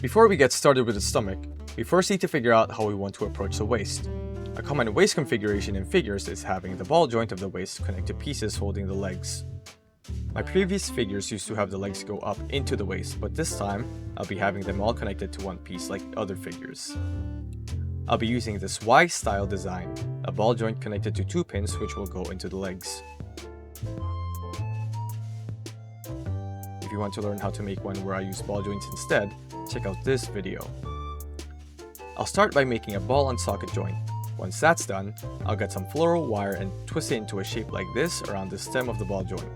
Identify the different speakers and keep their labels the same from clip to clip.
Speaker 1: Before we get started with the stomach, we first need to figure out how we want to approach the waist. A common waist configuration in figures is having the ball joint of the waist connect to pieces holding the legs. My previous figures used to have the legs go up into the waist, but this time, I'll be having them all connected to one piece like other figures. I'll be using this Y-style design, a ball joint connected to two pins which will go into the legs. If you want to learn how to make one where I use ball joints instead, check out this video. I'll start by making a ball and socket joint. Once that's done, I'll get some floral wire and twist it into a shape like this around the stem of the ball joint.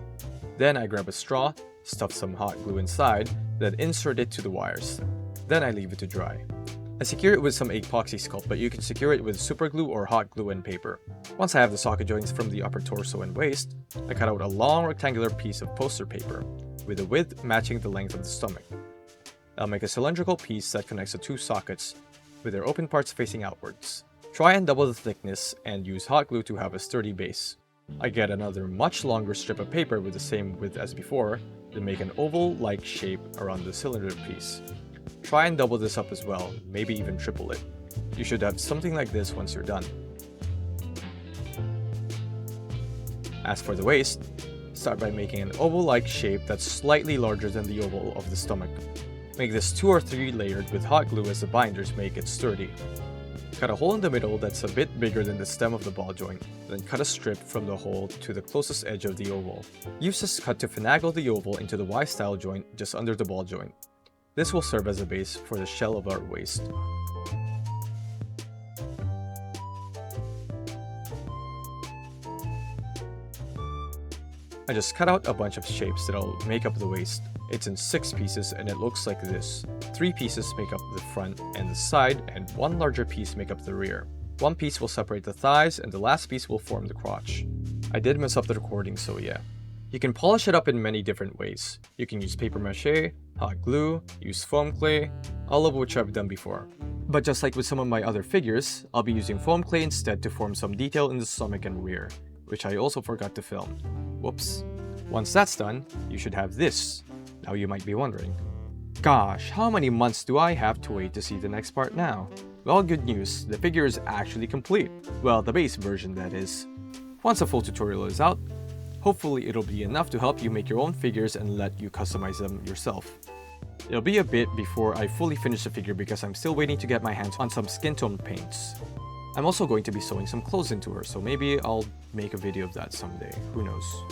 Speaker 1: Then I grab a straw, stuff some hot glue inside, then insert it to the wires. Then I leave it to dry. I secure it with some epoxy sculpt, but you can secure it with super glue or hot glue and paper. Once I have the socket joints from the upper torso and waist, I cut out a long rectangular piece of poster paper, with the width matching the length of the stomach. I'll make a cylindrical piece that connects the two sockets, with their open parts facing outwards. Try and double the thickness and use hot glue to have a sturdy base. I get another much longer strip of paper with the same width as before, then make an oval-like shape around the cylinder piece. Try and double this up as well, maybe even triple it. You should have something like this once you're done. As for the waist, start by making an oval-like shape that's slightly larger than the oval of the stomach. Make this 2 or 3 layered with hot glue as the binders make it sturdy. Cut a hole in the middle that's a bit bigger than the stem of the ball joint, then cut a strip from the hole to the closest edge of the oval. Use this cut to finagle the oval into the Y-style joint just under the ball joint. This will serve as a base for the shell of our waist. I just cut out a bunch of shapes that'll make up the waist. It's in 6 pieces and it looks like this. 3 pieces make up the front and the side, and 1 larger piece make up the rear. 1 piece will separate the thighs and the last piece will form the crotch. I did mess up the recording, so yeah. You can polish it up in many different ways. You can use paper mache, hot glue, use foam clay, all of which I've done before. But just like with some of my other figures, I'll be using foam clay instead to form some detail in the stomach and rear, which I also forgot to film. Whoops. Once that's done, you should have this. Now you might be wondering, gosh, how many months do I have to wait to see the next part now? Well, good news, the figure is actually complete. Well, the base version that is. Once a full tutorial is out, hopefully it'll be enough to help you make your own figures and let you customize them yourself. It'll be a bit before I fully finish the figure because I'm still waiting to get my hands on some skin tone paints. I'm also going to be sewing some clothes into her, so maybe I'll make a video of that someday, who knows.